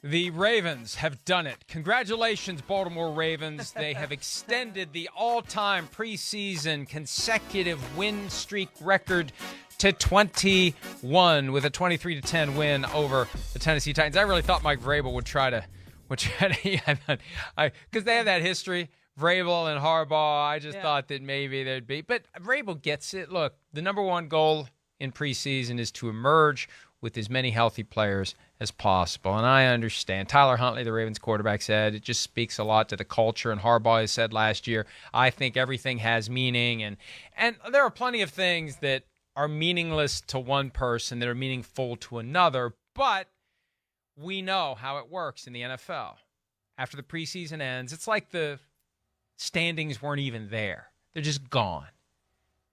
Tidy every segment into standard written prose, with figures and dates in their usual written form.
The Ravens have done it. Congratulations, Baltimore Ravens. They have extended the all-time preseason consecutive win streak record to 21 with a 23-10 win over the Tennessee Titans. I really thought Mike Vrabel would try to because they have that history, Vrabel and Harbaugh. I just thought that maybe there'd be, but Vrabel gets it. Look, the number one goal in preseason is to emerge with as many healthy players as possible. And I understand. Tyler Huntley, the Ravens quarterback, said it just speaks a lot to the culture. And Harbaugh has said last year, I think everything has meaning. And there are plenty of things that are meaningless to one person that are meaningful to another. But we know how it works in the NFL. After the preseason ends, it's like the standings weren't even there. They're just gone.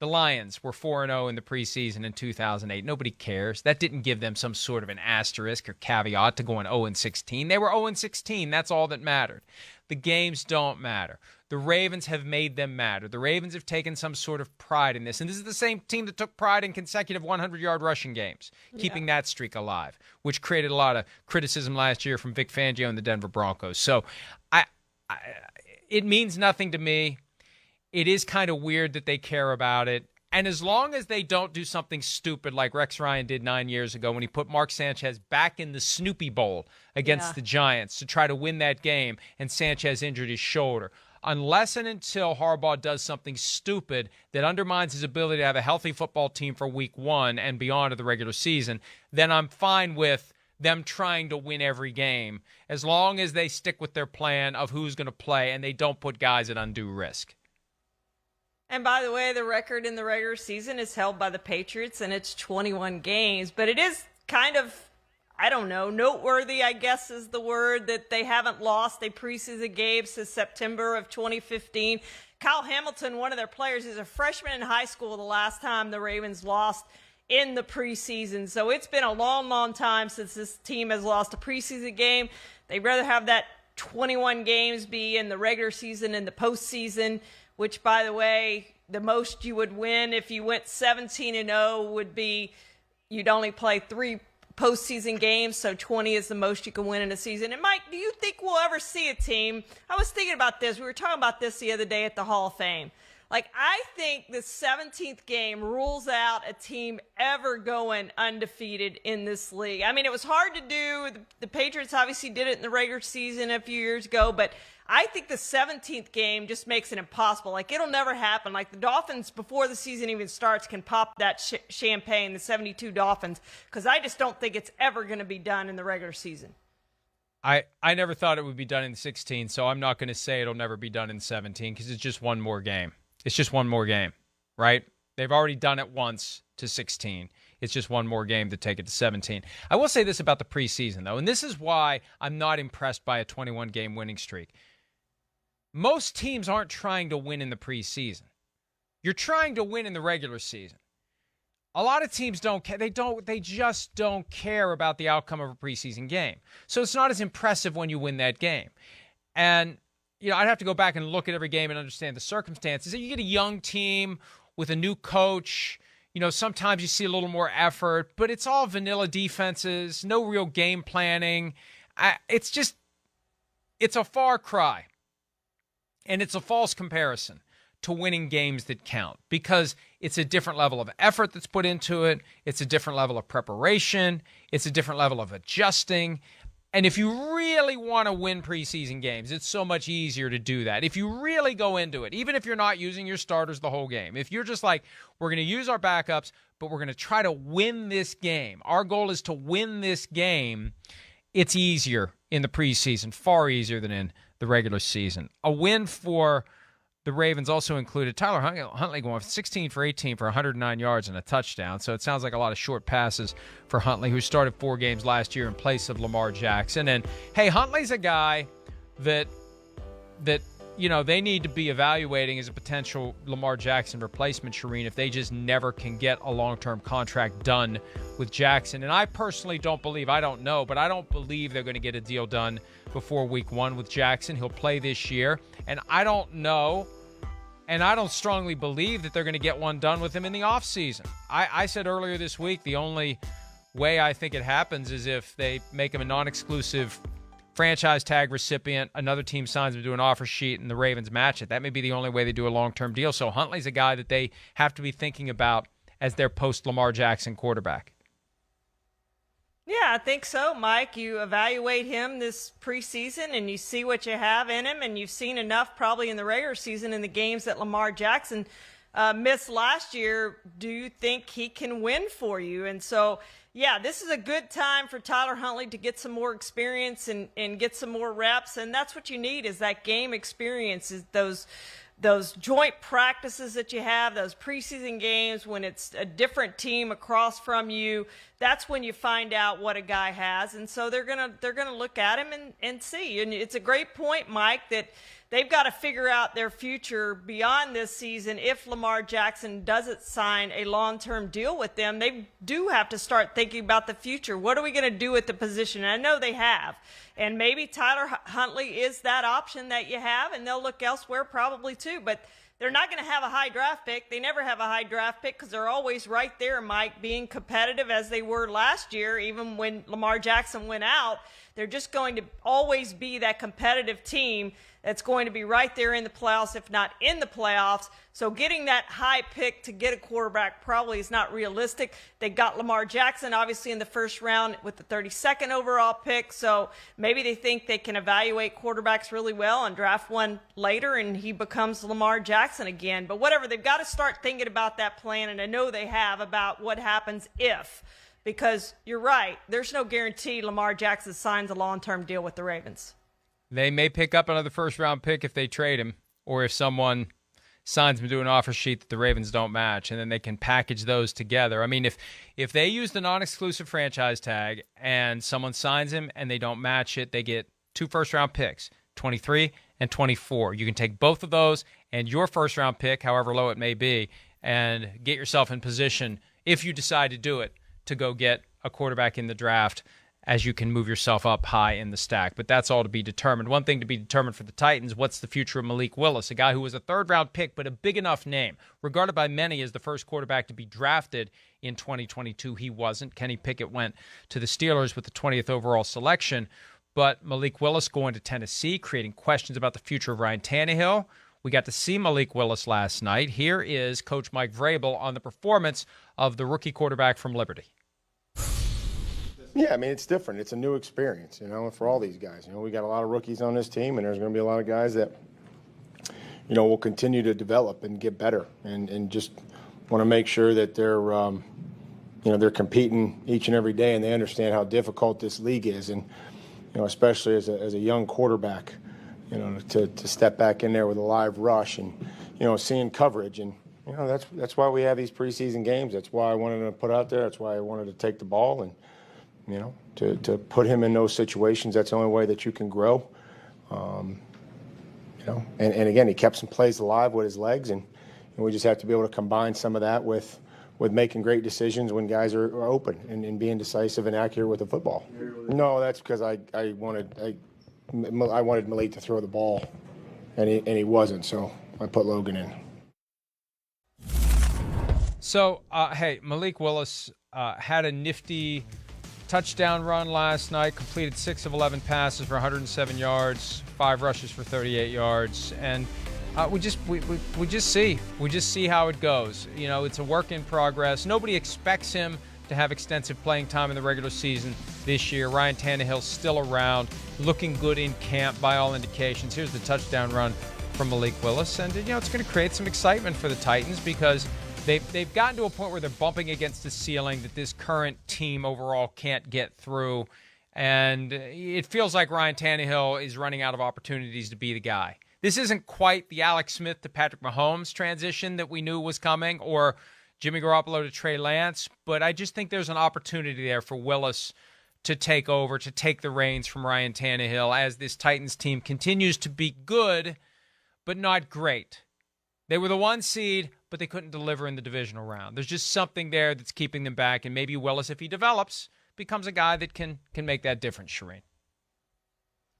The Lions were 4-0 in the preseason in 2008. Nobody cares. That didn't give them some sort of an asterisk or caveat to going 0-16. They were 0-16. That's all that mattered. The games don't matter. The Ravens have made them matter. The Ravens have taken some sort of pride in this. And this is the same team that took pride in consecutive 100-yard rushing games, keeping that streak alive, which created a lot of criticism last year from Vic Fangio and the Denver Broncos. So it means nothing to me. It is kind of weird that they care about it. And as long as they don't do something stupid like Rex Ryan did 9 years ago when he put Mark Sanchez back in the Snoopy Bowl against the Giants to try to win that game and Sanchez injured his shoulder. Unless and until Harbaugh does something stupid that undermines his ability to have a healthy football team for week one and beyond of the regular season, then I'm fine with them trying to win every game as long as they stick with their plan of who's going to play and they don't put guys at undue risk. And by the way, the record in the regular season is held by the Patriots, and it's 21 games. But it is kind of, I don't know, noteworthy, I guess is the word, that they haven't lost a preseason game since September of 2015. Kyle Hamilton, one of their players, is a freshman in high school the last time the Ravens lost in the preseason. So it's been a long, long time since this team has lost a preseason game. They'd rather have that 21 games be in the regular season and the postseason, which, by the way, the most you would win if you went 17-0 would be you'd only play 3 postseason games, so 20 is the most you can win in a season. And, Mike, do you think we'll ever see a team? I was thinking about this. We were talking about this the other day at the Hall of Fame. Like, I think the 17th game rules out a team ever going undefeated in this league. I mean, it was hard to do. The Patriots obviously did it in the regular season a few years ago, but I think the 17th game just makes it impossible. Like, it'll never happen. Like, the Dolphins, before the season even starts, can pop that champagne, the 72 Dolphins, because I just don't think it's ever going to be done in the regular season. I never thought it would be done in 16, so I'm not going to say it'll never be done in 17 because it's just one more game. It's just one more game, right? They've already done it once to 16. It's just one more game to take it to 17. I will say this about the preseason, though, and this is why I'm not impressed by a 21-game winning streak. Most teams aren't trying to win in the preseason. You're trying to win in the regular season. A lot of teams don't care. They just don't care about the outcome of a preseason game. So it's not as impressive when you win that game. And I'd have to go back and look at every game and understand the circumstances. You get a young team with a new coach, sometimes you see a little more effort, but it's all vanilla defenses, no real game planning. It's a far cry. And it's a false comparison to winning games that count because it's a different level of effort that's put into it. It's a different level of preparation. It's a different level of adjusting. And if you really want to win preseason games, it's so much easier to do that. If you really go into it, even if you're not using your starters the whole game, if you're just like, we're going to use our backups, but we're going to try to win this game. Our goal is to win this game. It's easier in the preseason, far easier than in the regular season. A win for the Ravens also included Tyler Huntley going 16 for 18 for 109 yards and a touchdown. So it sounds like a lot of short passes for Huntley, who started 4 games last year in place of Lamar Jackson. And, hey, Huntley's a guy that they need to be evaluating as a potential Lamar Jackson replacement, Charean, if they just never can get a long-term contract done with Jackson. And I personally don't believe they're going to get a deal done before week 1 with Jackson. He'll play this year. And I don't know, and I don't strongly believe that they're going to get one done with him in the offseason. I said earlier this week the only way I think it happens is if they make him a non-exclusive franchise tag recipient, another team signs him to an offer sheet, and the Ravens match it. That may be the only way they do a long-term deal. So Huntley's a guy that they have to be thinking about as their post-Lamar Jackson quarterback. Yeah, I think so, Mike. You evaluate him this preseason and you see what you have in him, and you've seen enough probably in the regular season in the games that Lamar Jackson missed last year. Do you think he can win for you? And so, yeah, this is a good time for Tyler Huntley to get some more experience and get some more reps, and that's what you need is that game experience, is those joint practices that you have, those preseason games when it's a different team across from you. That's when you find out what a guy has. And so they're gonna look at him and see. And it's a great point, Mike, that they've got to figure out their future beyond this season. If Lamar Jackson doesn't sign a long-term deal with them, they do have to start thinking about the future. What are we going to do at the position? And I know they have. And maybe Tyler Huntley is that option that you have, and they'll look elsewhere probably too. But they're not going to have a high draft pick. They never have a high draft pick because they're always right there, Mike, being competitive as they were last year. Even when Lamar Jackson went out, they're just going to always be that competitive team that's going to be right there in the playoffs, if not in the playoffs. So getting that high pick to get a quarterback probably is not realistic. They got Lamar Jackson, obviously, in the first round with the 32nd overall pick. So maybe they think they can evaluate quarterbacks really well and draft one later, and he becomes Lamar Jackson again. But whatever, they've got to start thinking about that plan, and I know they have, about what happens if. Because you're right, there's no guarantee Lamar Jackson signs a long-term deal with the Ravens. They may pick up another first-round pick if they trade him, or if someone signs him to an offer sheet that the Ravens don't match, and then they can package those together. I mean, if they use the non-exclusive franchise tag and someone signs him and they don't match it, they get 2 first-round picks, 23 and 24. You can take both of those and your first-round pick, however low it may be, and get yourself in position, if you decide to do it, to go get a quarterback in the draft, as you can move yourself up high in the stack. But that's all to be determined. One thing to be determined for the Titans, what's the future of Malik Willis, a guy who was a third-round pick but a big enough name, regarded by many as the first quarterback to be drafted in 2022. He wasn't. Kenny Pickett went to the Steelers with the 20th overall selection. But Malik Willis going to Tennessee, creating questions about the future of Ryan Tannehill. We got to see Malik Willis last night. Here is Coach Mike Vrabel on the performance of the rookie quarterback from Liberty. Yeah, I mean, it's different. It's a new experience, for all these guys. We got a lot of rookies on this team, and there's going to be a lot of guys that, will continue to develop and get better, and just want to make sure that they're competing each and every day, and they understand how difficult this league is, and, especially as a young quarterback, to step back in there with a live rush and, seeing coverage. And, that's why we have these preseason games. That's why I wanted to put out there. That's why I wanted to take the ball and, to put him in those situations. That's the only way that you can grow. And again, he kept some plays alive with his legs, and we just have to be able to combine some of that with making great decisions when guys are open and being decisive and accurate with the football. No, that's because I wanted Malik to throw the ball, and he wasn't, so I put Logan in. So, hey, Malik Willis had a nifty touchdown run last night, completed 6 of 11 passes for 107 yards, 5 rushes for 38 yards, and we just see how it goes. It's a work in progress. Nobody expects him to have extensive playing time in the regular season this year. Ryan Tannehill's still around, looking good in camp by all indications. Here's the touchdown run from Malik Willis, and it's going to create some excitement for the Titans because They've gotten to a point where they're bumping against the ceiling that this current team overall can't get through. And it feels like Ryan Tannehill is running out of opportunities to be the guy. This isn't quite the Alex Smith to Patrick Mahomes transition that we knew was coming, or Jimmy Garoppolo to Trey Lance, but I just think there's an opportunity there for Willis to take over, to take the reins from Ryan Tannehill as this Titans team continues to be good, but not great. They were the 1 seed, but they couldn't deliver in the divisional round. There's just something there that's keeping them back, and maybe Willis, if he develops, becomes a guy that can make that difference, Charean.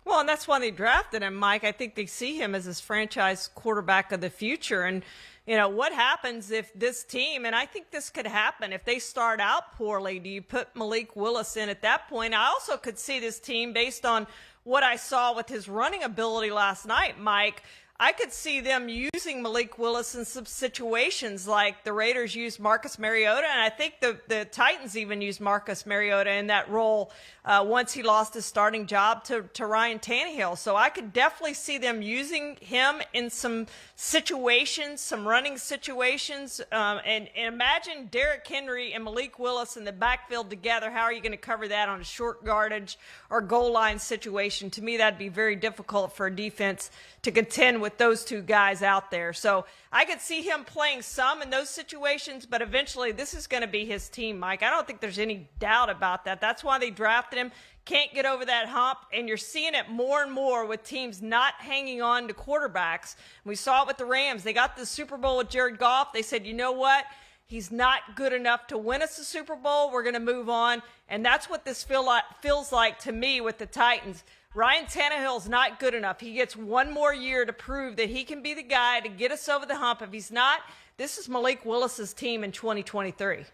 Well, and that's why they drafted him, Mike. I think they see him as this franchise quarterback of the future. And, what happens if this team, and I think this could happen, if they start out poorly, do you put Malik Willis in at that point? I also could see this team, based on what I saw with his running ability last night, Mike, I could see them using Malik Willis in some situations like the Raiders used Marcus Mariota, and I think the Titans even used Marcus Mariota in that role once he lost his starting job to Ryan Tannehill. So I could definitely see them using him in some situations, some running situations. And imagine Derrick Henry and Malik Willis in the backfield together. How are you going to cover that on a short yardage or goal line situation? To me, that'd be very difficult for a defense to contend with those two guys out there. So I could see him playing some in those situations, but eventually this is going to be his team, Mike. I don't think there's any doubt about that. That's why they drafted him. Can't get over that hump, and you're seeing it more and more with teams not hanging on to quarterbacks. We saw it with the Rams. They got the Super Bowl with Jared Goff. They said, you know what? He's not good enough to win us a Super Bowl. We're going to move on, and that's what this feels like to me with the Titans. Ryan Tannehill's not good enough. He gets one more year to prove that he can be the guy to get us over the hump. If he's not, this is Malik Willis's team in 2023.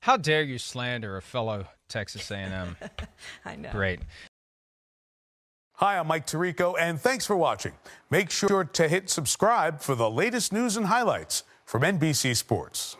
How dare you slander a fellow Texas A&M? I know. Great. Hi, I'm Mike Tirico, and thanks for watching. Make sure to hit subscribe for the latest news and highlights from NBC Sports.